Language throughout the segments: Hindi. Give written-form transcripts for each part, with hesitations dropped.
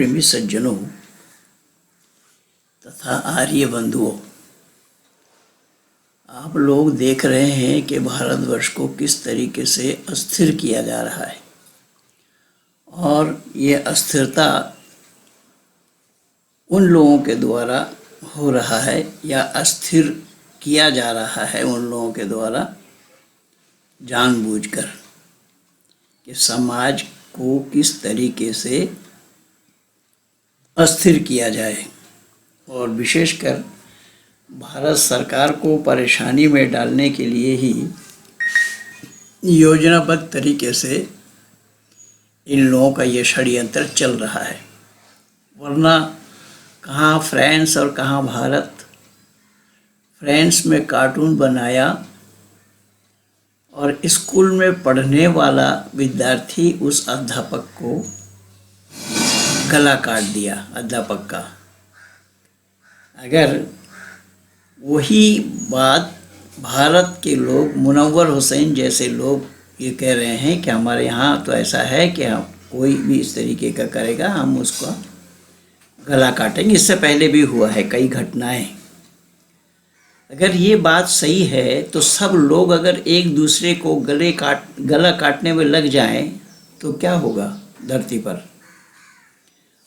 प्रेमी सज्जनों तथा आर्य बंधुओं, आप लोग देख रहे हैं कि भारतवर्ष को किस तरीके से अस्थिर किया जा रहा है और ये अस्थिरता उन लोगों के द्वारा हो रहा है या अस्थिर किया जा रहा है उन लोगों के द्वारा जानबूझकर कि समाज को किस तरीके से अस्थिर किया जाए और विशेषकर भारत सरकार को परेशानी में डालने के लिए ही योजनाबद्ध तरीके से इन लोगों का ये षड्यंत्र चल रहा है। वरना कहाँ फ्रांस और कहाँ भारत। फ्रांस में कार्टून बनाया और स्कूल में पढ़ने वाला विद्यार्थी उस अध्यापक को गला काट दिया। अध्यापक का अगर वही बात भारत के लोग, मुनव्वर हुसैन जैसे लोग ये कह रहे हैं कि हमारे यहाँ तो ऐसा है कि हम कोई भी इस तरीके का करेगा हम उसका गला काटेंगे। इससे पहले भी हुआ है कई घटनाएं। अगर ये बात सही है तो सब लोग अगर एक दूसरे को गला काटने में लग जाएं तो क्या होगा धरती पर।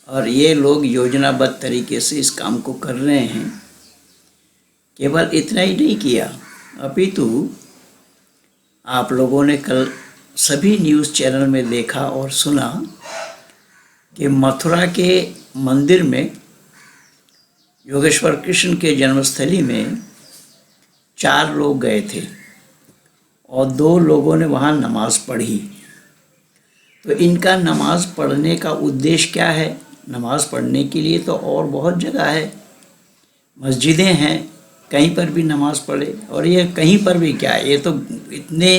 और ये लोग योजनाबद्ध तरीके से इस काम को कर रहे हैं। केवल इतना ही नहीं किया, अपितु आप लोगों ने कल सभी न्यूज़ चैनल में देखा और सुना कि मथुरा के मंदिर में योगेश्वर कृष्ण के जन्मस्थली में 4 लोग गए थे और 2 लोगों ने वहाँ नमाज़ पढ़ी। तो इनका नमाज़ पढ़ने का उद्देश्य क्या है? नमाज़ पढ़ने के लिए तो और बहुत जगह है, मस्जिदें हैं, कहीं पर भी नमाज़ पढ़े। और ये कहीं पर भी क्या है, ये तो इतने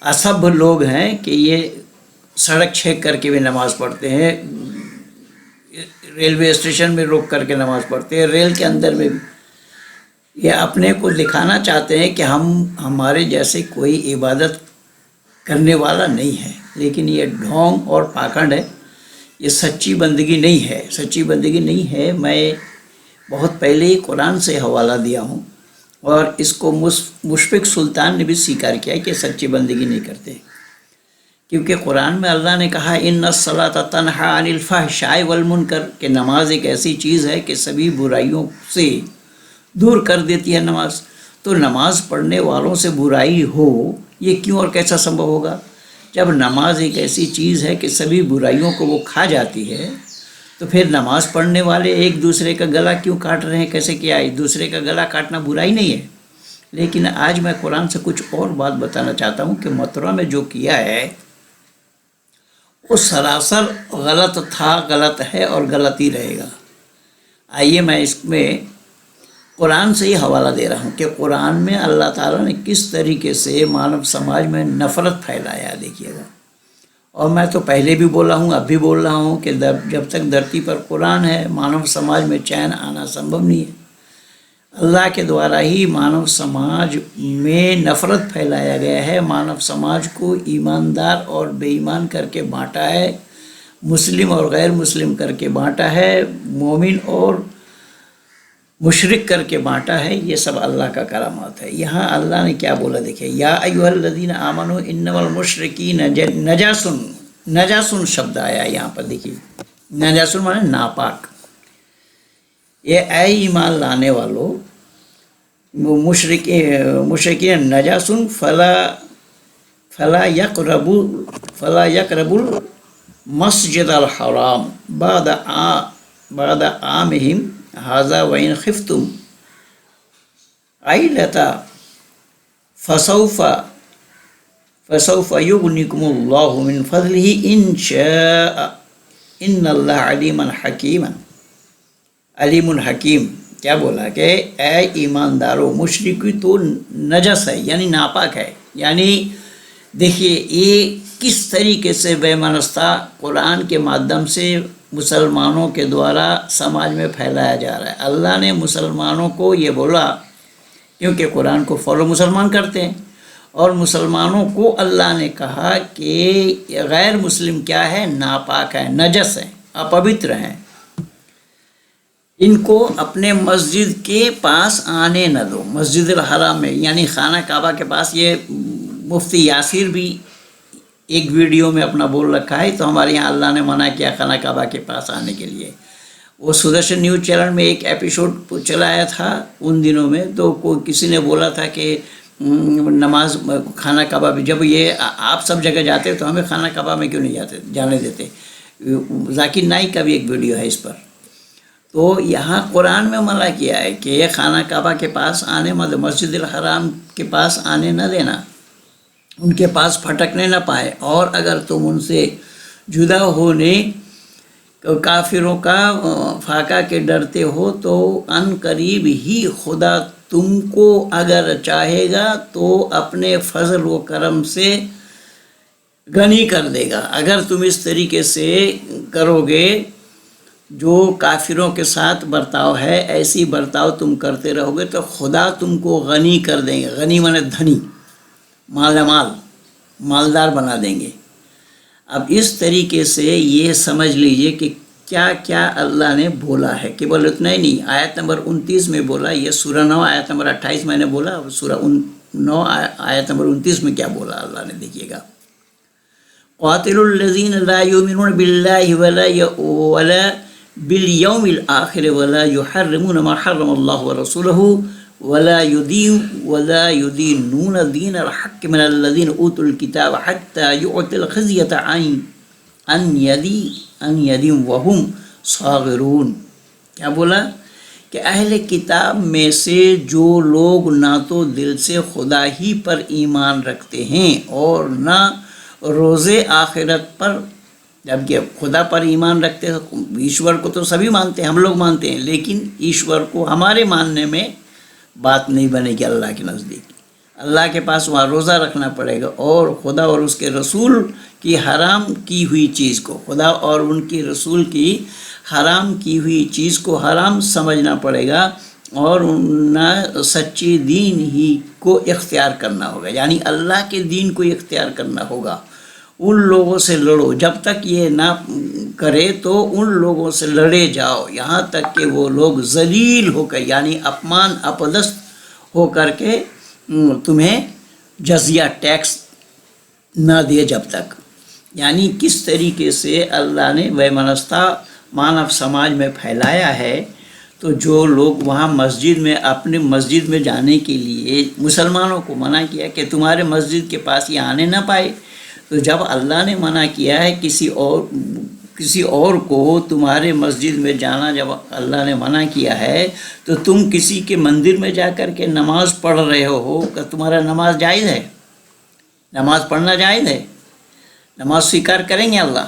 असभ्य लोग हैं कि ये सड़क छेक करके भी नमाज़ पढ़ते हैं, रेलवे स्टेशन में रोक करके नमाज़ पढ़ते हैं, रेल के अंदर में भी। ये अपने को दिखाना चाहते हैं कि हमारे जैसे कोई इबादत करने वाला नहीं है। लेकिन ये ढोंग और पाखंड है, ये सच्ची बंदगी नहीं है। सच्ची बंदगी नहीं है। मैं बहुत पहले ही कुरान से हवाला दिया हूँ और इसको मुशफिक सुल्तान ने भी स्वीकार किया कि सच्ची बंदगी नहीं करते। क्योंकि कुरान में अल्लाह ने कहा इन्नस्सलात तन्हा अनिल फ़हशाइ वल मुनकर, कि नमाज एक ऐसी चीज़ है कि सभी बुराइयों से दूर कर देती है नमाज। तो नमाज पढ़ने वालों से बुराई हो ये क्यों और कैसा संभव होगा? जब नमाज एक ऐसी चीज़ है कि सभी बुराइयों को वो खा जाती है, तो फिर नमाज पढ़ने वाले एक दूसरे का गला क्यों काट रहे हैं? कैसे किया? एक दूसरे का गला काटना बुराई नहीं है। लेकिन आज मैं कुरान से कुछ और बात बताना चाहता हूँ कि मथुरा में जो किया है वो सरासर गलत था, गलत है और गलत ही रहेगा। आइए मैं इसमें कुरान से ही हवाला दे रहा हूँ कि कुरान में अल्लाह ताला ने किस तरीके से मानव समाज में नफ़रत फैलाया। देखिएगा, और मैं तो पहले भी बोला हूँ, अब भी बोल रहा हूँ कि जब तक धरती पर कुरान है मानव समाज में चैन आना संभव नहीं है। अल्लाह के द्वारा ही मानव समाज में नफ़रत फैलाया गया है। मानव समाज को ईमानदार और बेईमान करके बांटा है, मुस्लिम और गैर मुस्लिम करके बांटा है, मोमिन और मुशरिक करके बांटा है। ये सब अल्लाह का करामात है। यहाँ अल्लाह ने क्या बोला देखिए, या अय्युहल्लज़ीना आमनू इन्नमल मुशरिकीना नजासुन। नजासुन शब्द आया यहाँ पर, देखिए नजासुन माने नापाक। ये ऐ ईमान लाने वालों, मुशरिकीन नजासुन फला यक़रबुल मस्जिदल हराम बाद आमिहिम हाजा वइन खिफ्तुम आइलता फसौफा युगनिकुमुल्लाहु मिन फज़लिही इंशाअ इन्नल्लाह अलीमुन हकीम। क्या बोला कि ऐ ईमानदारों, मुशरिकी तो नजस है यानी नापाक है। यानी देखिए ये किस तरीके से बेमनस्ता कुरान के माध्यम से मुसलमानों के द्वारा समाज में फैलाया जा रहा है। अल्लाह ने मुसलमानों को ये बोला क्योंकि कुरान को फॉलो मुसलमान करते हैं, और मुसलमानों को अल्लाह ने कहा कि गैर मुस्लिम क्या है? नापाक है, नजस है। अपवित्र हैं, इनको अपने मस्जिद के पास आने न दो। मस्जिद हराम में यानी खाना काबा के पास, ये मुफ्ती यासिर भी एक वीडियो में अपना बोल रखा है। तो हमारे यहाँ अल्लाह ने मना किया खाना काबा के पास आने के लिए। वो सुदर्शन न्यूज़ चैनल में एक एपिसोड चलाया था उन दिनों में, तो किसी ने बोला था कि नमाज खाना काबा में, जब ये आप सब जगह जाते तो हमें खाना काबा में क्यों नहीं जाने देते। जाकिर नाइक का भी एक वीडियो है इस पर। तो यहाँ कुरान में मना किया है कि ये खाना काबा के पास आने मत, मस्जिद हराम के पास आने न देना, उनके पास फटकने न पाए। और अगर तुम उनसे जुदा होने काफिरों का फाका के डरते हो तो अन करीब ही खुदा तुमको अगर चाहेगा तो अपने फजल व करम से गनी कर देगा। अगर तुम इस तरीके से करोगे, जो काफिरों के साथ बर्ताव है ऐसी बर्ताव तुम करते रहोगे तो खुदा तुमको गनी कर देंगे। गनी माने धनी, मालामाल, मालदार बना देंगे। अब इस तरीके से ये समझ लीजिए कि क्या क्या अल्लाह ने बोला है। केवल उतना ही नहीं, आयत नंबर 29 में बोला, ये सूरह 9 आयत नंबर 28 मैंने बोला, सूरह 9 आयत नंबर 29 में क्या बोला अल्लाह ने, देखिएगा। क़ातिलुल लज़ीना ला युमिनूना बिल्लाहि वला बिल यौमिल आखिर वला युहर्रिमूना मा हर्रमल्लाहु व रसूलुहु वला युदीनून दीनल हक़्क़ि मिनल्लज़ीना ऊतुल किताब हत्ता युअतिल ख़िज़्यता अन यदीम वहुम सागिरून। क्या बोला कि अहले किताब में से जो लोग ना तो दिल से खुदा ही पर ईमान रखते हैं और ना रोज़े आखिरत पर, जबकि खुदा पर ईमान रखते हैं, ईश्वर को तो सभी मानते हैं, हम लोग मानते हैं, लेकिन ईश्वर को हमारे मानने में बात नहीं बनेगी अल्लाह के नज़दीक। अल्लाह के पास वहाँ रोज़ा रखना पड़ेगा और खुदा और उसके रसूल की हराम की हुई चीज़ को, खुदा और उनकी रसूल की हराम की हुई चीज़ को हराम समझना पड़ेगा और ना सच्ची दीन ही को इख्तियार करना होगा, यानी अल्लाह के दीन को इख्तियार करना होगा। उन लोगों से लड़ो, जब तक ये ना करे तो उन लोगों से लड़े जाओ यहाँ तक कि वो लोग जलील होकर, यानी अपमान अपदस्थ होकर के तुम्हें जजिया टैक्स ना दे जब तक। यानी किस तरीके से अल्लाह ने वैमनस्ता मानव समाज में फैलाया है। तो जो लोग वहाँ मस्जिद में, अपने मस्जिद में जाने के लिए मुसलमानों को मना किया कि तुम्हारे मस्जिद के पास ये आने ना पाए, तो जब अल्लाह ने मना किया है किसी और को तुम्हारे मस्जिद में जाना, जब अल्लाह ने मना किया है तो तुम किसी के मंदिर में जाकर के नमाज पढ़ रहे हो, क्या तुम्हारा नमाज जायज़ है? नमाज पढ़ना जायज़ है? नमाज स्वीकार करेंगे अल्लाह?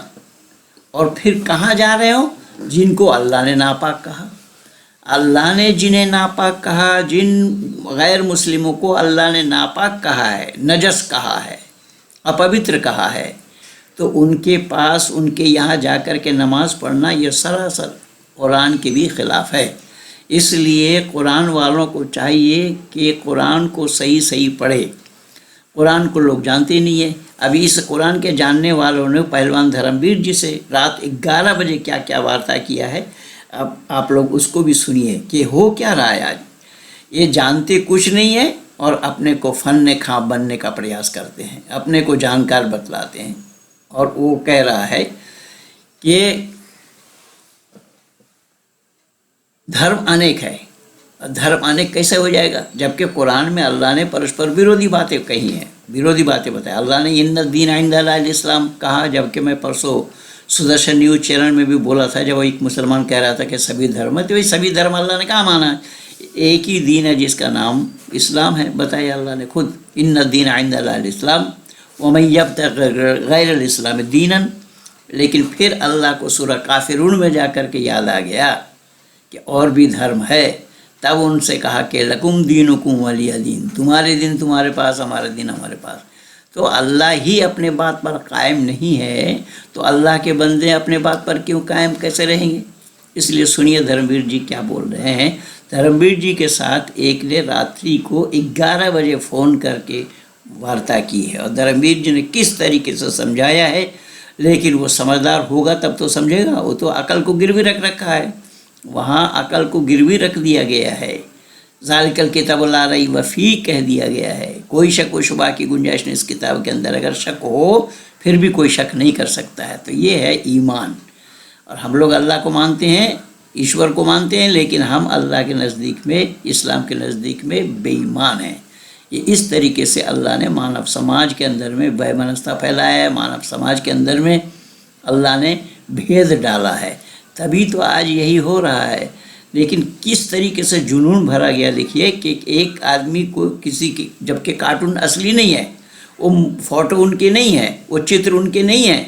और फिर कहाँ जा रहे हो? जिनको अल्लाह ने नापाक कहा। अल्लाह ने जिन्हें नापाक कहा, जिन गैर मुस्लिमों को अल्लाह ने नापाक कहा है, नजस कहा है, अपवित्र कहा है, तो उनके पास, उनके यहाँ जाकर के नमाज पढ़ना यह सरासर कुरान के भी ख़िलाफ़ है। इसलिए कुरान वालों को चाहिए कि कुरान को सही सही पढ़े। कुरान को लोग जानते नहीं है। अभी इस कुरान के जानने वालों ने पहलवान धर्मवीर जी से रात 11 बजे क्या क्या वार्ता किया है, अब आप लोग उसको भी सुनिए कि हो क्या रहा है आज। ये जानते कुछ नहीं है और अपने को फन्ने खां बनने का प्रयास करते हैं, अपने को जानकार बतलाते हैं। और वो कह रहा है कि धर्म अनेक है। धर्म अनेक कैसे हो जाएगा जबकि कुरान में अल्लाह ने परस्पर विरोधी बातें कही हैं, विरोधी बातें बताया। अल्लाह ने इन्ना दीन इंदल्लाहिल इस्लाम कहा, जबकि मैं परसों सुदर्शन न्यूज़ चैनल में भी बोला था, जब एक मुसलमान कह रहा था कि सभी धर्म है, तो ये सभी धर्म अल्लाह ने कहा माना है? एक ही दीन है जिसका नाम इस्लाम है, बताया अल्लाह ने खुद, इन्ना दीन इंदल्लाहिल इस्लाम वमन यब्तग़ि गैरल इस्लाम दीनन। लेकिन फिर अल्लाह को सूरह काफिरून में जा कर के याद आ गया कि और भी धर्म है, तब उनसे कहा कि लकुम दीनुकुम वलिय दीन, तुम्हारे दिन तुम्हारे पास, हमारे दिन हमारे पास। तो अल्लाह ही अपने बात पर कायम नहीं है तो अल्लाह के बंदे अपने बात पर क्यों कायम कैसे रहेंगे? इसलिए सुनिए धर्मवीर जी क्या बोल रहे हैं। धर्मवीर जी के साथ एक ने रात्रि को 11 बजे फ़ोन करके वार्ता की है और धर्मवीर जी ने किस तरीके से समझाया है, लेकिन वो समझदार होगा तब तो समझेगा। वो तो अकल को गिरवी रख रखा है, वहाँ अकल को गिरवी रख दिया गया है। ज़ालिकल किताब ला रही वफ़ी कह दिया गया है। कोई शक व शुबा की गुंजाइश नहीं इस किताब के अंदर। अगर शक हो फिर भी कोई शक नहीं कर सकता है। तो ये है ईमान। और हम लोग अल्लाह को मानते हैं, ईश्वर को मानते हैं, लेकिन हम अल्लाह के नज़दीक में, इस्लाम के नज़दीक में बेईमान हैं। ये इस तरीके से अल्लाह ने मानव समाज के अंदर में वैमनस्यता फैलाया है, मानव समाज के अंदर में अल्लाह ने भेद डाला है, तभी तो आज यही हो रहा है। लेकिन किस तरीके से जुनून भरा गया देखिए कि एक आदमी को किसी की, जबकि कार्टून असली नहीं है, वो फोटो उनके नहीं है, वो चित्र उनके नहीं है,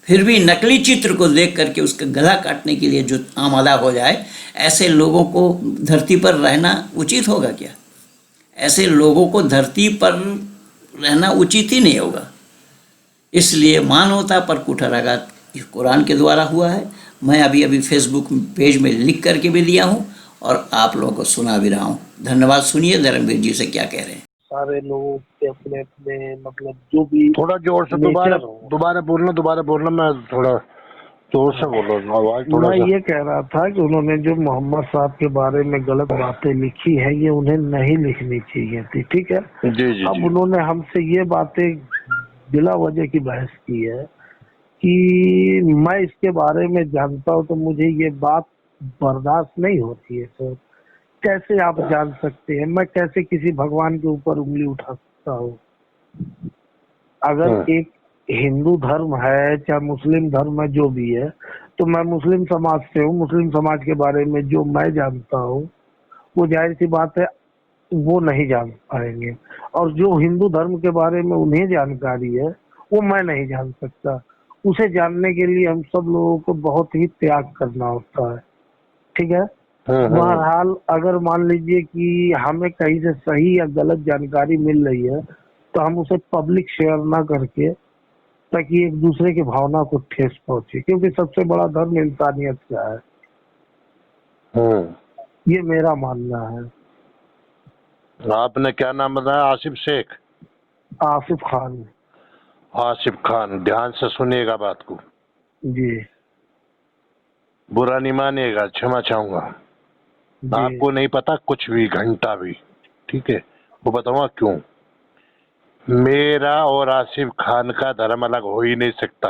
फिर भी नकली चित्र को देख करके उसका गला काटने के लिए जो आमादा हो जाए, ऐसे लोगों को धरती पर रहना उचित होगा क्या? ऐसे लोगों को धरती पर रहना उचित ही नहीं होगा। इसलिए मानवता पर कुठाराघात इस कुरान के द्वारा हुआ है। मैं अभी फेसबुक पेज में लिख करके भी दिया हूँ और आप लोगों को सुना भी रहा हूँ। धन्यवाद। सुनिए धर्मवीर जी से क्या कह रहे हैं। सारे लोगों के अपने अपने मतलब जो भी थोड़ा जोर से दोबारा बोलना। मैं थोड़ा जोर से बोल रहा हूँ, आवाज थोड़ा मैं सा। ये कह रहा था कि उन्होंने जो मोहम्मद साहब के बारे में गलत बातें लिखी है, ये उन्हें नहीं लिखनी चाहिए थी, ठीक है। जी अब उन्होंने हमसे ये बातें बिला वजह की बहस की है कि मैं इसके बारे में जानता हूँ तो मुझे ये बात बर्दाश्त नहीं होती है। सर कैसे आप जान सकते हैं? मैं कैसे किसी भगवान के ऊपर उंगली उठा सकता हूँ? अगर एक हिंदू धर्म है चाहे मुस्लिम धर्म है, जो भी है, तो मैं मुस्लिम समाज से हूँ। मुस्लिम समाज के बारे में जो मैं जानता हूँ वो जाहिर सी बात है वो नहीं जान पाएंगे, और जो हिंदू धर्म के बारे में उन्हें जानकारी है वो मैं नहीं जान सकता। उसे जानने के लिए हम सब लोगों को बहुत ही त्याग करना होता है, ठीक है। बहरहाल अगर मान लीजिए कि हमें कहीं से सही या गलत जानकारी मिल रही है तो हम उसे पब्लिक शेयर ना करके, ताकि एक दूसरे की भावना को ठेस पहुंचे, क्योंकि सबसे बड़ा धर्म इंसानियत का है। ये मेरा मानना है। आपने क्या नाम बताया? आसिफ शेख? आसिफ खान। आसिफ खान, ध्यान से सुनिएगा बात को, जी बुरा नहीं मानिएगा, क्षमा चाहूंगा। आपको नहीं पता कुछ भी, घंटा भी, ठीक है। वो बताऊंगा क्यों। मेरा और आसिफ खान का धर्म अलग हो ही नहीं सकता।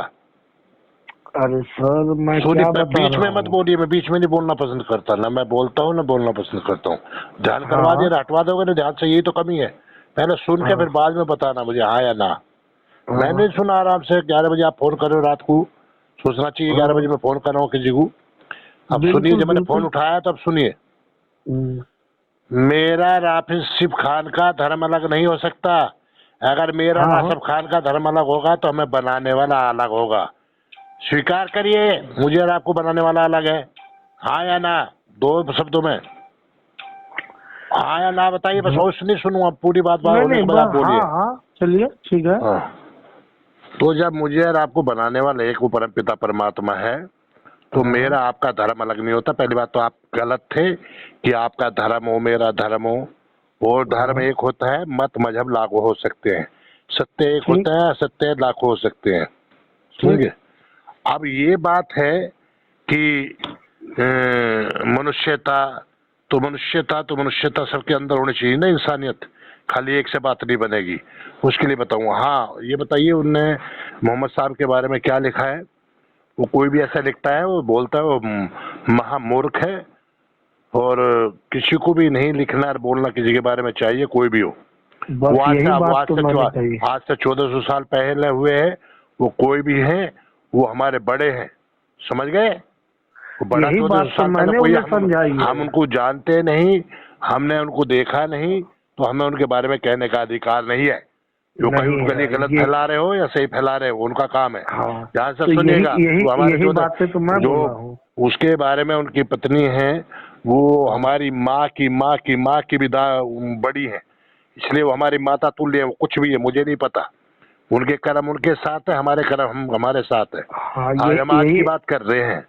अरे सर मैं क्या बता बीच में रहा मत हूँ। बोलिए, मैं बीच में नहीं बोलना पसंद करता, ना मैं बोलता हूँ ना बोलना पसंद करता हूँ। ध्यान करवा दिया, हटवा दोगे ना ध्यान से, यही तो कमी है। पहले सुन के फिर बाद में बताना मुझे हाँ या ना। मैंने सुना आराम से। 11 बजे आप फोन कर रहे हो रात को, सोचना चाहिए 11 बजे मैं फोन कर रहा हूँ किसी को। अब सुनिए, जब मैंने फोन उठाया तब सुनिए। मेरा आसिफ खान का धर्म अलग नहीं हो सकता। अगर मेरा आसिफ खान का धर्म अलग होगा तो हमें बनाने वाला अलग होगा। स्वीकार करिए, मुझे और आपको बनाने वाला अलग है। हाँ या ना, दो शब्दों में हाँ या ना बताइए। बस और नहीं सुनूंगा, पूरी बात होने के बाद आप बोलिए। हाँ चलिए ठीक है। तो जब मुझे और आपको बनाने वाला एक वो परम पिता परमात्मा है, तो मेरा आपका धर्म अलग नहीं होता। पहली बात तो आप गलत थे कि आपका धर्म हो मेरा धर्म हो। वो धर्म एक होता है, मत मजहब लाखों हो सकते हैं, सत्य एक होता है, असत्य लाखों हो सकते हैं, समझे। अब ये बात है कि मनुष्यता तो मनुष्यता सबके अंदर होनी चाहिए ना, इंसानियत। खाली एक से बात नहीं बनेगी। उसके लिए बताऊंगा। हाँ ये बताइए, उनने मोहम्मद साहब के बारे में क्या लिखा है? वो कोई भी ऐसा लिखता है, वो बोलता है वो महामूर्ख है, और किसी को भी नहीं लिखना और बोलना किसी के बारे में चाहिए, कोई भी हो। वो आज से 1400 साल पहले हुए हैं, वो कोई भी है, वो हमारे बड़े हैं, समझ गए। वो बड़ा 1400 साल पहले कोई, हम उनको जानते नहीं, हमने उनको देखा नहीं, तो हमें उनके बारे में कहने का अधिकार नहीं है। जो कहीं उनके लिए गलत फैला रहे हो या सही फैला रहे हो, उनका काम है। ध्यान से सुनिएगा। जो उसके बारे में उनकी पत्नी है, वो हमारी माँ की माँ की माँ की भी बड़ी है, इसलिए वो हमारी माता तुल्य है। वो कुछ भी है मुझे नहीं पता, उनके कर्म उनके साथ है, हमारे कर्म हमारे साथ है। आज हम आज की बात कर रहे हैं।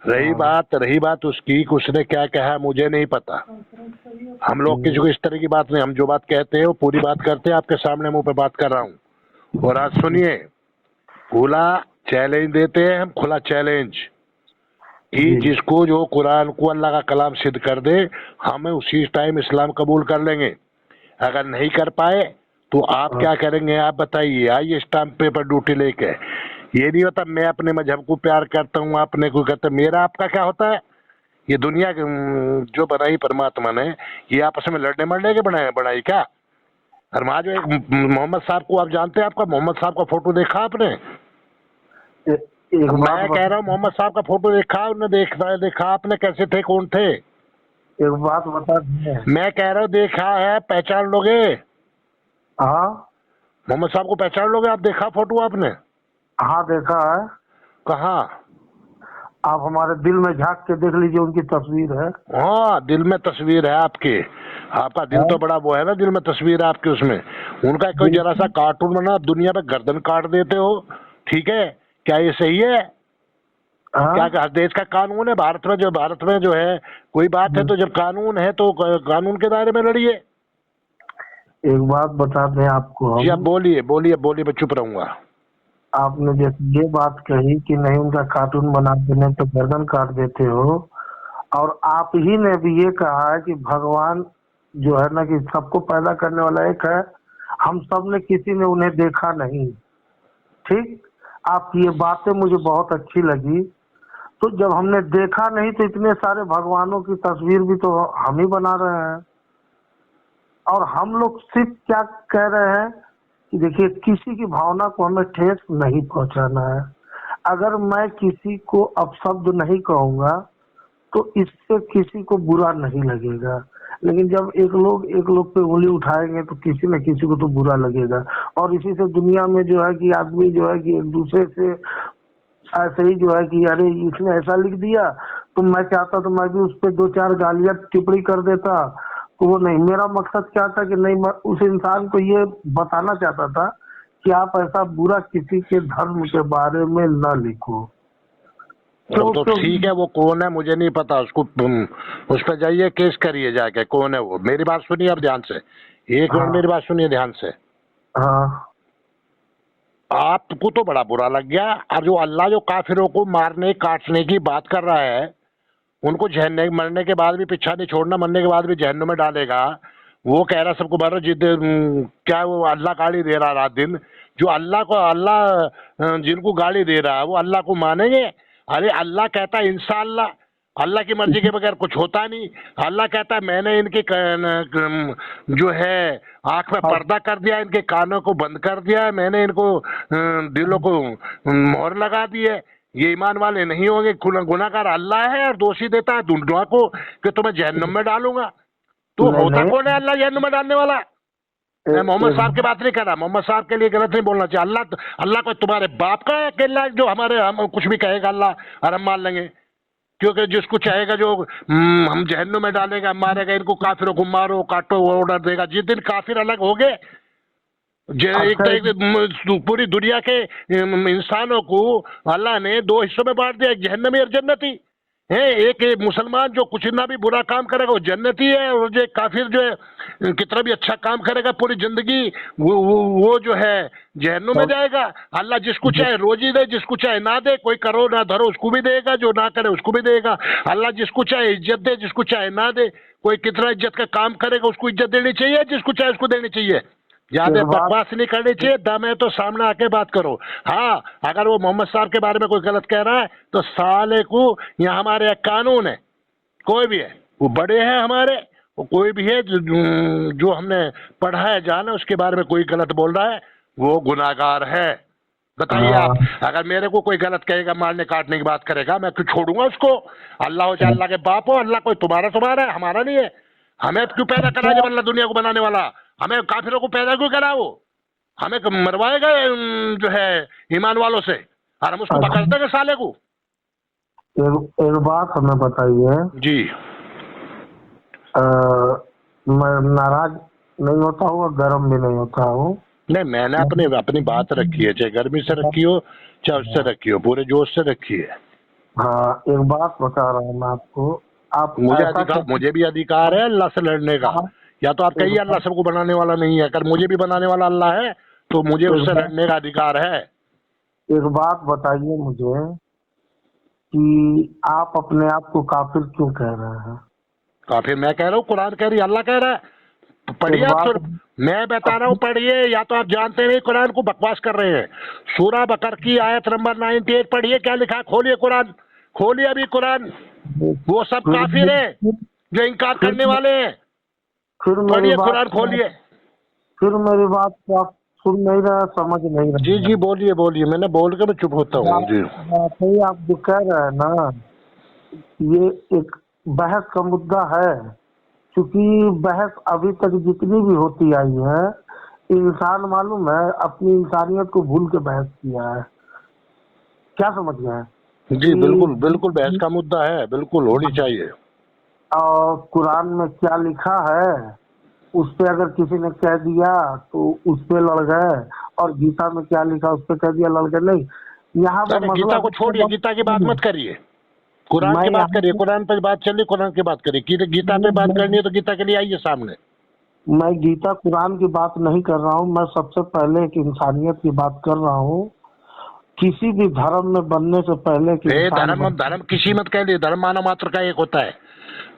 रही बात उसकी, उसने क्या कहा मुझे नहीं पता। हम लोग किसी को इस तरह की बात नहीं, हम जो बात कहते हैं वो पूरी बात करते हैं। आपके सामने मुंह पे बात कर रहा हूँ। और आज सुनिए, खुला चैलेंज देते हैं हम, खुला चैलेंज कि जी। जिसको जो कुरान को अल्लाह का कलाम सिद्ध कर दे, हमें उसी टाइम इस्लाम कबूल कर लेंगे। अगर नहीं कर पाए तो आप क्या करेंगे, आप बताइए। आइए स्टाम्प पेपर ड्यूटी लेके। ये नहीं होता मैं अपने मजहब को प्यार करता हूँ, आपने को कहता, मेरा आपका क्या होता है। ये दुनिया जो बनाई परमात्मा ने, ये आपस में लड़ने मरने के बनाई क्या। और वहाँ जो एक मोहम्मद साहब को आप जानते हैं, आपका मोहम्मद साहब का फोटो देखा आपने। एक बात मैं कह रहा हूँ मोहम्मद साहब का फोटो देखा, उन्हें देखा आपने, कैसे थे, कौन थे। एक बात बता दें। मैं कह रहा हूँ देखा है, पहचान लोगे। हाँ मोहम्मद साहब को पहचान लोगे आप, देखा फोटो आपने। हाँ देखा है। कहाँ। आप हमारे दिल में झांक के देख लीजिए, उनकी तस्वीर है। हाँ दिल में तस्वीर है आपके, आपका दिल तो बड़ा वो है ना, दिल में तस्वीर है आपके उसमें। उनका कोई जरा सा कार्टून बना, दुनिया में गर्दन काट देते हो, ठीक है। क्या ये सही है। हाँ? क्या देश का कानून है, भारत में जो है कोई बात है तो जब कानून है तो कानून के दायरे में लड़िए। एक बात बता दें आपको जी आप हम। बोलिए बोलिए बोलिए, मैं चुप रहूंगा। आपने जैसे ये बात कही कि नहीं उनका कार्टून बना देने तो गर्दन काट देते हो, और आप ही ने भी ये कहा है कि भगवान जो है ना कि सबको पैदा करने वाला एक है, हम सब ने किसी ने उन्हें देखा नहीं। ठीक, आपकी ये बातें मुझे बहुत अच्छी लगी। तो जब हमने देखा नहीं तो इतने सारे भगवानों की तस्वीर भी तो हम ही बना रहे हैं। और हम लोग सिर्फ क्या कह रहे हैं कि देखिए, किसी की भावना को हमें ठेस नहीं पहुंचाना है। अगर मैं किसी को अपशब्द नहीं कहूंगा तो इससे किसी को बुरा नहीं लगेगा, लेकिन जब एक लोग पे उंगली उठाएंगे तो किसी न किसी को तो बुरा लगेगा। और इसी से दुनिया में जो है कि आदमी जो है कि एक दूसरे से ऐसे ही जो है कि अरे इसने ऐसा लिख दिया तो मैं चाहता तो मैं भी उस पर दो चार गालियां टिप्पणी कर देता। तो वो नहीं, मेरा मकसद क्या था कि नहीं, मैं उस इंसान को ये बताना चाहता था कि आप ऐसा बुरा किसी के धर्म के बारे में न लिखो। तो ठीक है, वो कौन है मुझे नहीं पता, उसको उस पर जाइए, केस करिए जाके, कौन है वो। मेरी बात सुनिए अब ध्यान से, एक मिनट हाँ मेरी बात सुनिए ध्यान से। हाँ आपको तो बड़ा बुरा लग गया, और जो अल्लाह जो काफिरों को मारने काटने की बात कर रहा है, उनको जहन्नम मरने के बाद भी पीछा नहीं छोड़ना, मरने के बाद भी जहन्नम में डालेगा, वो कह रहा सबको मारो जिद। क्या वो अल्लाह गाली दे रहा रात दिन। जो अल्लाह जिनको गाली दे रहा है वो अल्लाह को मानेंगे। अरे अल्लाह कहता है इंशाअल्लाह, अल्लाह की मर्जी के बगैर कुछ होता नहीं। अल्लाह कहता है मैंने इनके जो है आंख में पर्दा कर दिया, इनके कानों को बंद कर दिया है, मैंने इनको दिलों को मोहर लगा दी है। ये ईमान वाले नहीं होंगे। गुनाहगार अल्लाह है और दोषी देता है दुआ को कि तुम्हें जहन्नम में डालूंगा। तो नहीं होता नहीं, कौन है अल्लाह जहन्नम में डालने वाला। मैं मोहम्मद साहब की बात नहीं कर रहा, मोहम्मद साहब के लिए गलत नहीं बोलना चाहिए। अल्लाह को तुम्हारे बाप का है अकेला जो हम कुछ भी कहेगा अल्लाह और हम मान लेंगे। क्योंकि जिसको चाहेगा जो हम जहन्नुम में डालेगा, मारेगा, इनको काफिरों को मारो काटो, वो ऑर्डर देगा। जिस दिन काफिर अलग हो गए, एक तो एक पूरी दुनिया के इंसानों को अल्लाह ने दो हिस्सों में बांट दिया, एक जहन्नमी और जन्नती है। एक मुसलमान जो कुछ ना भी बुरा काम करेगा वो जन्नती है, और जो काफिर जो है कितना भी अच्छा काम करेगा पूरी जिंदगी वो जो है जहन्नुम में जाएगा। अल्लाह जिसको चाहे रोजी दे, जिसको चाहे ना दे, कोई करो ना धरो उसको भी देगा, जो ना करे उसको भी देगा। अल्लाह जिसको चाहे इज्जत दे, जिसको चाहे ना दे। कोई कितना इज्जत का काम करेगा उसको इज्जत देनी चाहिए, जिसको चाहे उसको देनी चाहिए। ज्यादा बकवास नहीं करनी चाहिए, दम है तो सामने आके बात करो। हाँ अगर वो मोहम्मद साहब के बारे में कोई गलत कह रहा है तो साले को, यहाँ हमारे यहाँ कानून है, कोई भी है, वो बड़े हैं हमारे, वो कोई भी है जो हमने पढ़ा है जाना, उसके बारे में कोई गलत बोल रहा है वो गुनाहगार है। बताइए आप, अगर मेरे को कोई गलत कहेगा, मारने काटने की बात करेगा, मैं क्यों छोड़ूंगा उसको। अल्लाह हो चाहे अल्लाह के बाप हो, अल्लाह कोई तुम्हारा है, हमारा नहीं है। हमें क्यों पैदा करा जब अल्लाह दुनिया को बनाने वाला, हमें काफिरों को पैदा क्यों करा। वो हमें मरवाएगा जो है ईमान वालों से, और हम उसको पकड़ देंगे साले को। एक बात हमें बताइए जी। मैं नाराज नहीं होता हूँ और गर्म भी नहीं होता हूँ। नहीं मैंने अपनी बात रखी है, चाहे गर्मी से रखी हो चाहे उससे रखी हो, पूरे जोश से रखी है। हाँ एक बात बता रहा हूँ मैं आपको। आप मुझे भी अधिकार है अल्लाह से लड़ने का। या तो आप कहिए अल्लाह सबको बनाने वाला नहीं है, अगर मुझे भी बनाने वाला अल्लाह है तो मुझे उससे लड़ने का अधिकार है। एक बात बताइए मुझे कि आप अपने आप को काफिर क्यों कह रहे हैं? काफिर मैं कह रहा हूँ, कुरान कह रही, अल्लाह कह रहा है। पढ़िए एक आप बात मैं बता रहा हूँ, पढ़िए, या तो आप जानते नहीं कुरान को बकवास कर रहे हैं। सूरह बकर की आयत नंबर 98 पढ़िए, क्या लिखा है, खोलिए कुरान, खोलिए अभी कुरान। वो सब फिर काफिर है जो इनकार फिर करने वाले हैं। फिर मेरी पढ़िए बात कुरान खोलिए। फिर मेरी बात को आप सुन नहीं रहे, समझ नहीं जी रहे जी, हैं। बोलिए बोलिए, मैंने बोल के मैं चुप होता हूँ जी। बात है आप जो कह रहे हैं ना, ये एक बहस का मुद्दा है। क्योंकि बहस अभी तक जितनी भी होती आई है, इंसान मालूम है अपनी इंसानियत को भूल के बहस किया है। क्या समझ गए जी बिल्कुल बिल्कुल, बहस कि का मुद्दा है, बिल्कुल होनी चाहिए। और कुरान में क्या लिखा है उस पे अगर किसी ने कह दिया तो उस पे लड़ गए, और गीता में क्या लिखा उस पे कह दिया लड़ गए। नहीं, यहाँ पे अरे मसला गीता को छोड़िए, गीता की बात मत करिए, कुरान मैं की बात यहाँ करिए। कुरान पर बात चल रही, कुरान की बात करिए। गीता पे बात करनी है तो गीता के लिए आइए सामने। मैं गीता कुरान की बात नहीं कर रहा हूँ। मैं सबसे पहले एक इंसानियत की बात कर रहा हूँ। किसी भी धर्म में बनने से पहले एक इंसान धर्म धर्म किसी मत कह लिए, धर्म मानव मात्र का एक होता है।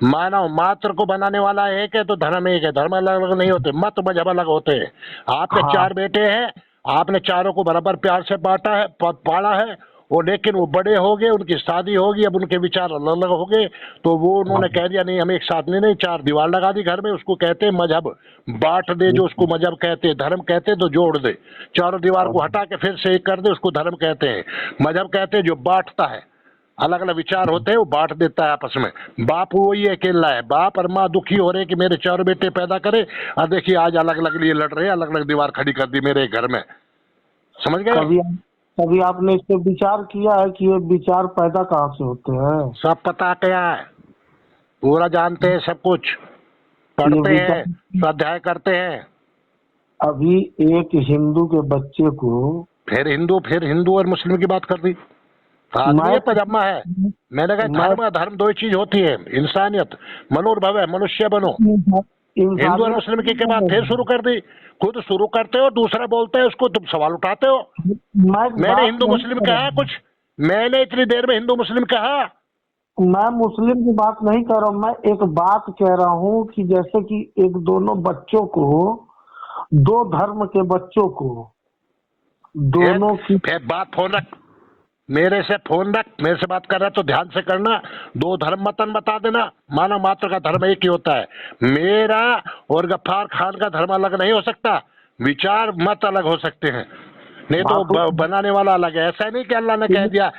मानव मात्र को बनाने वाला एक है तो धर्म एक है। धर्म अलग अलग नहीं होते, मत मजहब अलग होते हैं। आपके हाँ 4 बेटे हैं, आपने चारों को बराबर प्यार से बांटा है, पाला है। और लेकिन वो बड़े हो गए, उनकी शादी होगी, अब उनके विचार अलग अलग हो गए, तो वो उन्होंने कह दिया नहीं हम एक साथ नहीं, 4 दीवार लगा दी घर में। उसको कहते हैं मजहब। बांट दे जो उसको मजहब कहते हैं, धर्म कहते हैं तो जोड़ दे। चारों दीवार को हटा के फिर से एक कर दे, उसको धर्म कहते हैं। मजहब कहते हैं जो बांटता है, अलग अलग विचार होते हैं, वो बांट देता है आपस में। बाप वही अकेला है, बाप और माँ दुखी हो रहे हैं कि मेरे 4 बेटे पैदा करे, और देखिए आज अलग अलग लिए लड़ रहे हैं, अलग अलग दीवार खड़ी कर दी मेरे घर में। समझ गए? कभी कभी आपने इस पे विचार किया है कि ये विचार पैदा कहाँ से होते हैं? सब पता क्या है, पूरा जानते हैं, सब कुछ ये पढ़ते हैं, विचार स्वाध्याय करते हैं। अभी एक हिंदू के बच्चे को फिर हिंदू और मुस्लिम की बात कर दी। आदमी मैं है पजामा है। मैंने कहा मैं धर्म धर्म 2 ही चीज होती है, इंसानियत, मनोर्भव है, मनुष्य बनो। हिंदू और इंसानियत मुस्लिम की बात फिर शुरू कर दी। खुद शुरू करते हो, दूसरा बोलते हैं, उसको तुम सवाल उठाते हो। मैं मैंने बात हिंदू नहीं मुस्लिम कर कहा रहा कुछ? मैंने इतनी देर में हिंदू मुस्लिम कहा? हूँ। मैं मुस्लिम की बात नहीं कर रहा हूँ। मैं एक बात कह रहा हूँ कि जैसे कि एक दोनों बच्चों को, दो धर्म के बच्चों को, दोनों की फिर बात फोन रख, मेरे से फोन रख, मेरे से बात कर रहा है तो ध्यान से करना। 2 धर्म मतन बता देना। मानव मात्र का धर्म एक ही होता है। मेरा और गफ्फार खान का धर्म अलग नहीं हो सकता, विचार मत अलग हो सकते हैं, नहीं तो बातों बनाने वाला अलग है। ऐसा नहीं कि अल्लाह ने कह दिया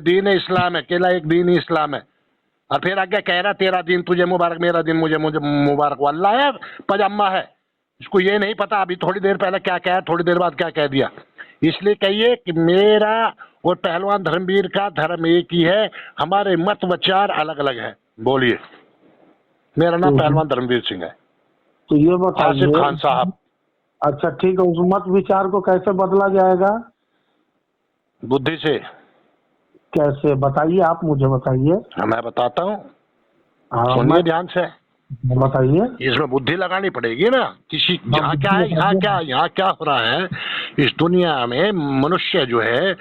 दीन इस्लाम है, अकेला एक दीन ही इस्लाम है, और फिर आगे कह रहा तेरा दिन तुझे मुबारक, मेरा दिन मुझे मुझे मुबारक। वो अल्लाह है पजामा है, इसको ये नहीं पता अभी थोड़ी देर पहले क्या कहा, थोड़ी देर बाद क्या कह दिया। इसलिए कहिए कि मेरा और पहलवान धर्मवीर का धर्म एक ही है, हमारे मत विचार अलग अलग है। बोलिए। मेरा नाम पहलवान धर्मवीर सिंह है, तो ये आसिफ बताइए। खान साहब। अच्छा ठीक है, उस मत विचार को कैसे बदला जाएगा? बुद्धि से। कैसे बताइए, आप मुझे बताइए। मैं बताता हूँ, हाँ सुनिए ध्यान से। बताइए। इसमें बुद्धि लगानी पड़ेगी ना किसी। यहाँ क्या है, यहाँ क्या हो रहा है इस दुनिया में, मनुष्य जो है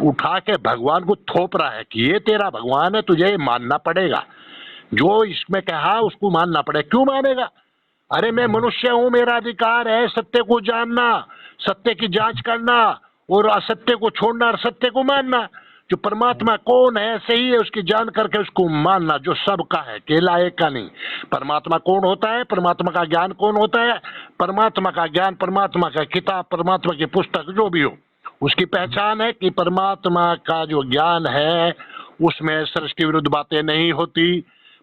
उठा के भगवान को थोप रहा है कि ये तेरा भगवान है, तुझे ये मानना पड़ेगा। जो इसमें कहा उसको मानना पड़ेगा। क्यों मानेगा? अरे मैं मनुष्य हूँ, मेरा अधिकार है सत्य को जानना, सत्य की जांच करना, और असत्य को छोड़ना और सत्य को मानना। जो परमात्मा कौन है, सही है, उसकी जान करके उसको मानना, जो सबका है, अकेला एक का नहीं। परमात्मा कौन होता है, परमात्मा का ज्ञान कौन होता है? परमात्मा का ज्ञान, परमात्मा का किताब, परमात्मा की पुस्तक जो भी हो, उसकी पहचान है कि परमात्मा का जो ज्ञान है उसमें सृष्टि विरुद्ध बातें नहीं होती।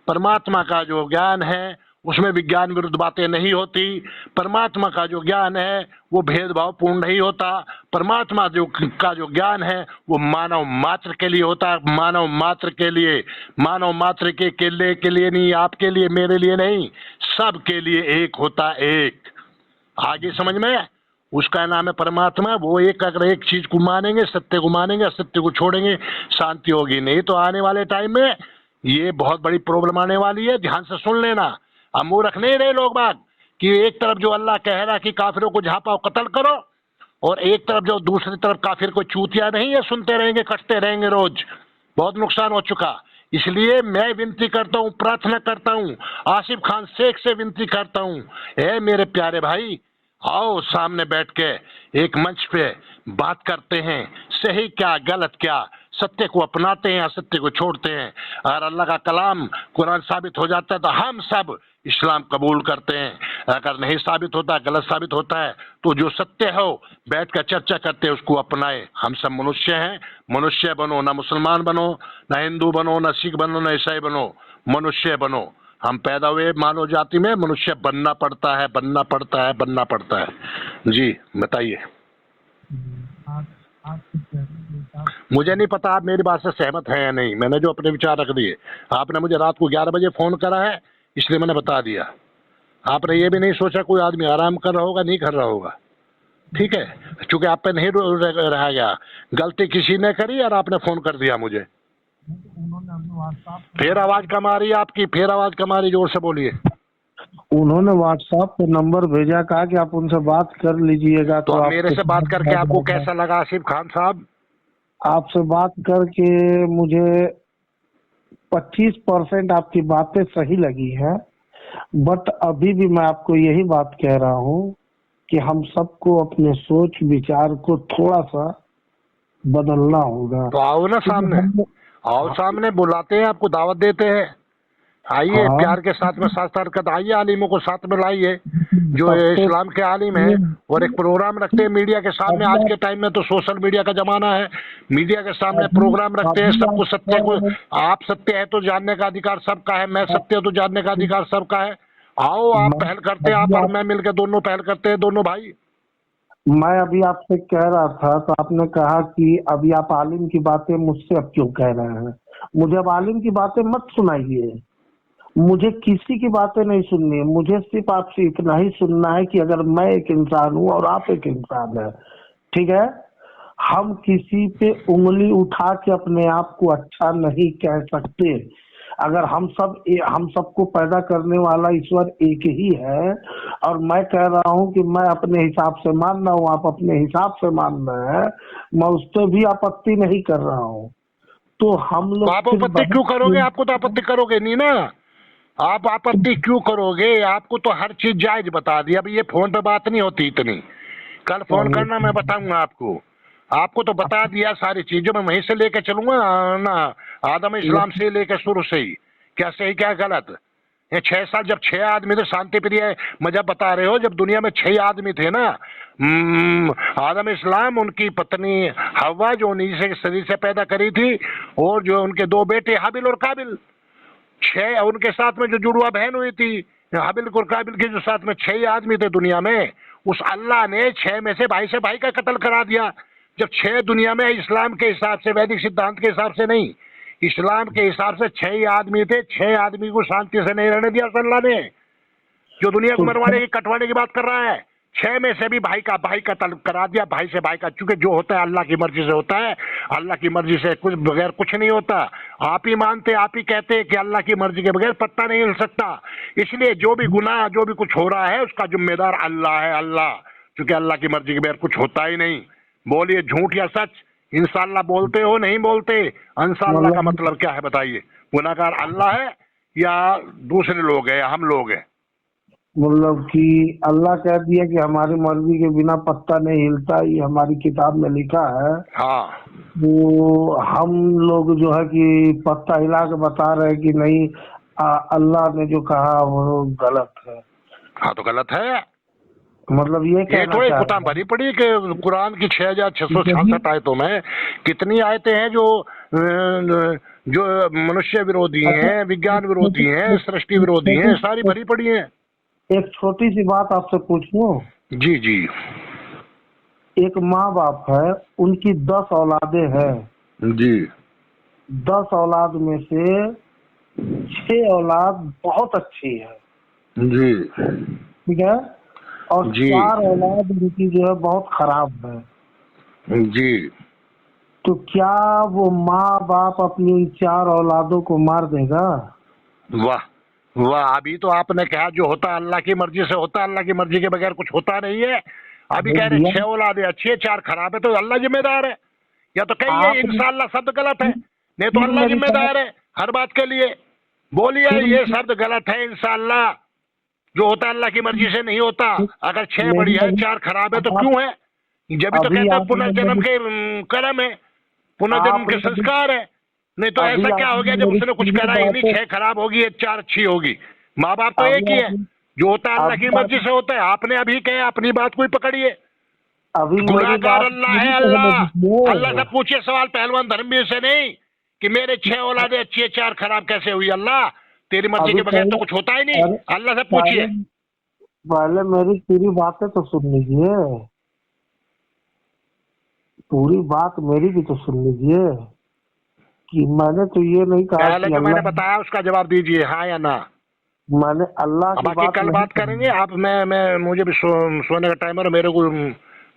परमात्मा का जो ज्ञान है उसमें विज्ञान विरुद्ध बातें नहीं होती। परमात्मा का जो ज्ञान है वो भेदभाव पूर्ण नहीं होता। परमात्मा का जो ज्ञान है वो मानव मात्र के लिए होता है, मानव मात्र के लिए, मानव मात्र के लिए नहीं, आपके लिए, मेरे लिए नहीं, सबके लिए एक होता है, एक। आगे समझ में? उसका नाम है परमात्मा। वो एक, अगर एक चीज को मानेंगे, सत्य को मानेंगे, असत्य को छोड़ेंगे, शांति होगी। नहीं तो आने वाले टाइम में ये बहुत बड़ी प्रॉब्लम आने वाली है। ध्यान से सुन लेना। अब मुंह रख नहीं रहे लोग बात कि एक तरफ जो अल्लाह कह रहा कि काफिरों को जहां पाओ कत्ल करो, और एक तरफ जो दूसरी तरफ काफिर कोई चूतिया नहीं है, सुनते रहेंगे, कटते रहेंगे रोज, बहुत नुकसान हो चुका। इसलिए मैं विनती करता हूँ, प्रार्थना करता हूँ, आसिफ खान शेख से विनती करता हूँ, ए मेरे प्यारे भाई, आओ सामने बैठ के एक मंच पे बात करते हैं, सही क्या गलत क्या, सत्य को अपनाते हैं, असत्य को छोड़ते हैं। अगर अल्लाह का कलाम कुरान साबित हो जाता है तो हम सब इस्लाम कबूल करते हैं, अगर नहीं साबित होता, गलत साबित होता है, तो जो सत्य हो बैठ कर चर्चा करते हैं उसको अपनाए। हम सब मनुष्य हैं, मनुष्य बनो, ना मुसलमान बनो, ना हिंदू बनो, ना सिख बनो, ना ईसाई बनो, मनुष्य बनो। हम पैदा हुए मानव जाति में, मनुष्य बनना पड़ता है, बनना पड़ता है, बनना पड़ता है। जी बताइए। मुझे नहीं पता आप मेरी बात से सहमत हैं या नहीं, मैंने जो अपने विचार रख दिए। आपने मुझे रात को 11 बजे फोन करा है, इसलिए मैंने बता दिया। आपने ये भी नहीं सोचा कोई आदमी आराम कर रहा होगा, नहीं कर रहा होगा, ठीक है, क्योंकि आप पे नहीं रहा गया, गलती किसी ने करी और आपने फोन कर दिया मुझे। फिर आवाज कम आ रही है आपकी, फिर आवाज कम आ रही, जोर से बोलिए। उन्होंने व्हाट्सएप पे नंबर भेजा, कहा कि आप उनसे बात कर लीजिएगा। तो अब मेरे से बात करके आपको कैसा लगा आसिफ खान साहब? आपसे बात करके मुझे 25% आपकी बातें सही लगी हैं, बट अभी भी मैं आपको यही बात कह रहा हूँ कि हम सबको अपने सोच विचार को थोड़ा सा बदलना होगा। तो आओ ना सामने, आओ सामने, बुलाते हैं आपको, दावत देते हैं, आइए, हाँ। प्यार के साथ में साथ हरकत, आइए, आलिमों को साथ में लाइए, जो इस्लाम के आलिम है, और एक प्रोग्राम रखते हैं मीडिया के सामने। आज के टाइम में तो सोशल मीडिया का जमाना है, मीडिया के सामने प्रोग्राम रखते हैं, सबको सत्य को, आप सत्य है तो जानने का अधिकार सबका है, मैं सत्य तो जानने का अधिकार सबका है। आओ, आप पहल करते हैं, आप और मैं मिलकर दोनों पहल करते हैं, दोनों भाई। मैं अभी आपसे कह रहा था तो आपने कहा कि अभी आप आलिम की बातें मुझसे अब क्यों कह रहे हैं। मुझे अब आलिम की बातें मत सुनाइए, मुझे किसी की बातें नहीं सुननी है। मुझे सिर्फ आपसे इतना ही सुनना है कि अगर मैं एक इंसान हूँ और आप एक इंसान है, ठीक है, हम किसी पे उंगली उठा के अपने आप को अच्छा नहीं कह सकते। अगर हम सबको पैदा करने वाला ईश्वर एक ही है, और मैं कह रहा हूँ कि मैं अपने हिसाब से मान रहा हूँ, आप अपने हिसाब से मान रहे हैं, मैं उस पर भी आपत्ति नहीं कर रहा हूँ। तो हम लोग आप आपत्ति क्यों करोगे? आपको तो आपत्ति करोगे नहीं ना, आप आपत्ति क्यों करोगे? आपको तो हर चीज जायज बता दी। अब ये फोन पे बात नहीं होती इतनी, कल फोन करना, मैं बताऊंगा आपको। आपको तो बता दिया सारी चीजों, मैं वहीं से लेके चलूंगा ना, आदम इस्लाम से लेकर शुरू से ही, क्या सही क्या गलत। ये 6 साल जब 6 आदमी थे, शांति प्रिय मजहब बता रहे हो, जब दुनिया में 6 आदमी थे ना, आदम इस्लाम, उनकी पत्नी हवा जो उन्हीं से शरीर से पैदा करी थी, और जो उनके 2 बेटे हाबिल और काबिल, 6, उनके साथ में जो जुड़वा बहन हुई थी हाबिल और काबिल के, जो साथ में 6 आदमी थे दुनिया में, उस अल्लाह ने 6 में से भाई का कत्ल करा दिया। जब 6 दुनिया में, इस्लाम के हिसाब से, वैदिक सिद्धांत के हिसाब से नहीं, इस्लाम के हिसाब से 6 आदमी थे, 6 आदमी को शांति से नहीं रहने दिया अल्लाह ने, जो दुनिया को मरवाने की, कटवाने की बात कर रहा है। 6 में से भी भाई का तलब करा दिया, भाई से भाई का, चूंकि जो होता है अल्लाह की मर्जी से होता है, अल्लाह की मर्जी से कुछ बगैर कुछ नहीं होता। आप ही मानते, आप ही कहते हैं कि अल्लाह की मर्जी के बगैर पत्ता नहीं हिल सकता। इसलिए जो भी गुनाह, जो भी कुछ हो रहा है, उसका जिम्मेदार अल्लाह है, अल्लाह, क्योंकि अल्लाह की मर्जी के बगैर कुछ होता ही नहीं। बोलिए झूठ या सच, इंशाअल्लाह बोलते हो नहीं बोलते? इंशाअल्लाह का मतलब क्या है बताइए? गुनाहगार अल्लाह है या दूसरे लोग हैं या हम लोग हैं? मतलब कि अल्लाह कह दिया कि हमारी मर्जी के बिना पत्ता नहीं हिलता, ये हमारी किताब में लिखा है। हाँ, वो हम लोग जो है कि पत्ता हिला के बता रहे हैं कि नहीं, अल्लाह ने जो कहा वो गलत है। हाँ तो गलत है। मतलब ये तो एक कुरान भरी पड़ी कि कुरान की 6666 आयतों में कितनी आयतें हैं जो मनुष्य विरोधी हैं, विज्ञान विरोधी हैं, सृष्टि विरोधी हैं, सारी भरी पड़ी हैं। एक छोटी सी बात आपसे पूछूं? जी जी। एक माँ बाप है, उनकी 10 औलादें हैं जी। 10 औलाद में से 6 औलाद बहुत अच्छी है, जी। ठीक है, और जी। 4 औलाद उनकी जो है बहुत खराब है। जी। तो क्या वो माँ बाप अपनी उन 4 औलादों को मार देगा? वाह वाह, अभी तो आपने कहा जो होता अल्लाह की मर्जी से होता, अल्लाह की मर्जी के बगैर कुछ होता नहीं है। अभी कह रहे 6 औलादे अच्छी है 4 खराब है, तो अल्लाह जिम्मेदार है? या तो कहिए इंशाअल्लाह शब्द गलत है, नहीं तो अल्लाह जिम्मेदार है हर बात के लिए। बोलिए ये शब्द गलत है, इंशाअल्लाह जो होता है अल्लाह की मर्जी से नहीं होता। अगर 6 बढ़िया है 4 खराब है तो क्यों है? जब भी तो कहते हैं पुनर्जन्म के कर्म है, पुनर्जन्म के संस्कार है। नहीं तो ऐसा क्या हो गया जब उसने कुछ करा ही नहीं, 6 खराब होगी 4 अच्छी होगी? माँ बाप तो एक ही है, जो होता है अल्लाह की मर्जी से होता है। आपने अभी कहे अपनी बात कोई पकड़िए, गुनाहगार अल्लाह है। अल्लाह से पूछिए सवाल पहलवान धर्मवीर से नहीं कि मेरे 6 औलादे अच्छी है 4 खराब कैसे हुई? अल्लाह तेरी मर्जी के बगैर तो कुछ होता ही नहीं, अल्लाह से पूछिए। पहले मेरी पूरी बातें तो सुन लीजिए, पूरी बात मेरी भी तो सुन लीजिए कि मैंने तो ये नहीं कहा पहले कि जो मैंने बताया उसका जवाब दीजिए हाँ या ना। मैंने अल्लाह की बाकी कल बात करेंगे आप। मैं मुझे भी सोने का टाइम है, मेरे को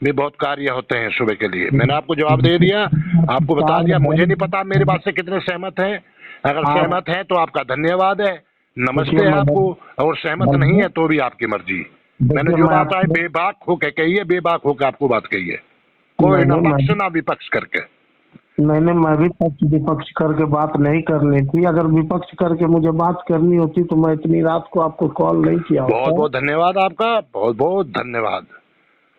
भी बहुत कार्य होते हैं सुबह के लिए। मैंने आपको जवाब दे दिया, आपको बता दिया। मुझे नहीं पता मेरी बात से कितने सहमत हैं। अगर सहमत हैं तो आपका धन्यवाद है, नमस्ते है आपको, और सहमत नहीं है तो भी आपकी मर्जी। मैंने जो बात आई बेबाक होके कही है, बेबाक होकर आपको बात कही है, कोई ना पक्ष ना विपक्ष करके। मैं भी पक्ष विपक्ष करके बात नहीं करनी थी। अगर विपक्ष करके मुझे बात करनी होती तो मैं इतनी रात को आपको कॉल नहीं किया होता। बहुत बहुत धन्यवाद आपका, बहुत बहुत धन्यवाद।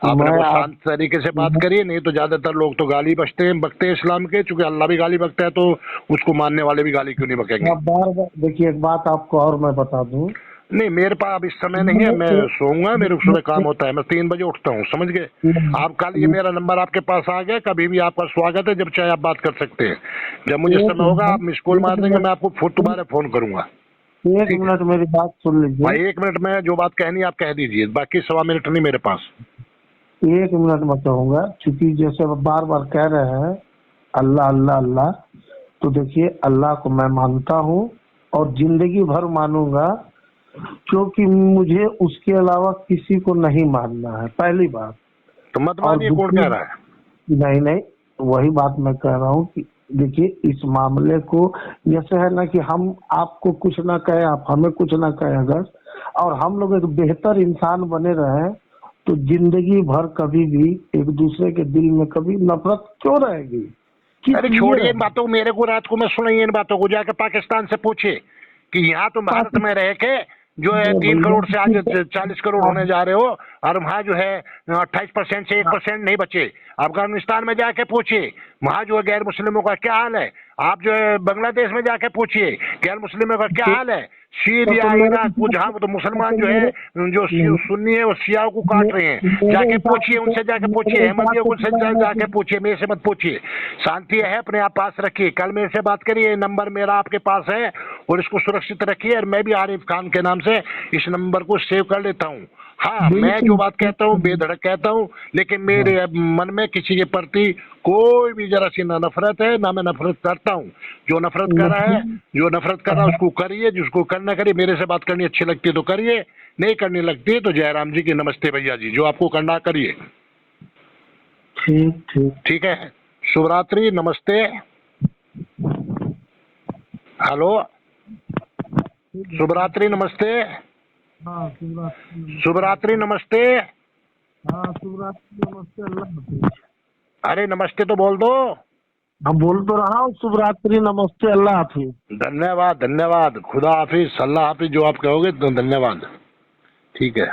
आपने बहुत शांत तरीके से बात करी, नहीं तो ज्यादातर लोग तो गाली बकते हैं इस्लाम के, चूंकि अल्लाह भी गाली बकता है तो उसको मानने वाले भी गाली क्यों नहीं बकेंगे? बार देखिए एक बात आपको और मैं बता दूं, नहीं मेरे पास अब इस समय नहीं है, मैं सोऊंगा, मेरे सुबह काम होता है, मैं 3 बजे उठता हूँ, समझ गए आप? कल ये मेरा नंबर आपके पास आ गया, कभी भी आपका स्वागत है, जब चाहे आप बात कर सकते हैं। जब मुझे समय होगा आप मिस कॉल मार देंगे, मैं आपको दोबारा फोन करूंगा। 1 मिनट मेरी बात सुन लीजिए भाई 1 मिनट में जो बात कहनी आप कह दीजिए, बाकी 1.25 मिनट नहीं मेरे पास। 1 मिनट में कहूंगा, क्योंकि जैसे बार बार कह रहे हैं अल्लाह अल्लाह अल्लाह, तो देखिए अल्लाह को मैं मानता हूँ और जिंदगी भर मानूंगा, क्योंकि मुझे उसके अलावा किसी को नहीं मानना है, पहली बात। तो मत मानिए, कौन कह रहा है? नहीं, वही बात मैं कह रहा हूँ कि देखिए इस मामले को जैसे है ना कि हम आपको कुछ ना कहे, आप हमें कुछ ना कहे, अगर और हम लोग एक बेहतर इंसान बने रहे तो जिंदगी भर कभी भी एक दूसरे के दिल में कभी नफरत क्यों रहेगी? अरे छोड़िए इन बातों को, मेरे को रात को मैं सुनाइए इन बातों को, जाके पाकिस्तान से पूछे कि यहाँ तुम भारत में रह के जो है 3 करोड़ से आज 40 करोड़ होने जा रहे हो, और वहाँ जो है 28% से 1% नहीं बचे। अफगानिस्तान में जाके पूछिए वहाँ जो है गैर मुस्लिमों का क्या हाल है। आप जो है बांग्लादेश में जाके पूछिए गैर मुस्लिमों का क्या हाल है। सीरिया इराक जहाँ तो मुसलमान जो है जो सुन्नी है वो शियाओं को काट रहे हैं, जाके पूछिए उनसे, जाके पूछिए अहमदियों को जाके पूछिए, मेरे से मत पूछिए। शांति है अपने आप पास रखिए, कल मेरे से बात करिए, नंबर मेरा आपके पास है और इसको सुरक्षित रखिए। और मैं भी आरिफ खान के नाम से इस नंबर को सेव कर लेता हूँ। हाँ मैं जो बात कहता हूँ बेधड़क कहता हूँ, लेकिन मेरे मन में किसी के प्रति कोई भी जरा सी ना नफरत है ना मैं नफरत करता हूँ। जो नफरत कर रहा है, जो नफरत कर रहा है उसको करिए, जिसको करना करिए। मेरे से बात करनी अच्छी लगती है तो करिए, नहीं करनी लगती है तो जयराम जी की नमस्ते भैया जी, जो आपको करना करिए। ठीक है, शुभ रात्रि, नमस्ते। हेलो, शुभ रात्रि, नमस्ते। शुभ रात्रि, नमस्ते। अल्लाह। अरे नमस्ते तो बोल दो। हम बोल तो रहा हूँ, शुभ रात्रि, नमस्ते, अल्लाह हाफिज। धन्यवाद, धन्यवाद, खुदा हाफिज, अल्लाह हाफिज, जो आप कहोगे तो धन्यवाद। ठीक है।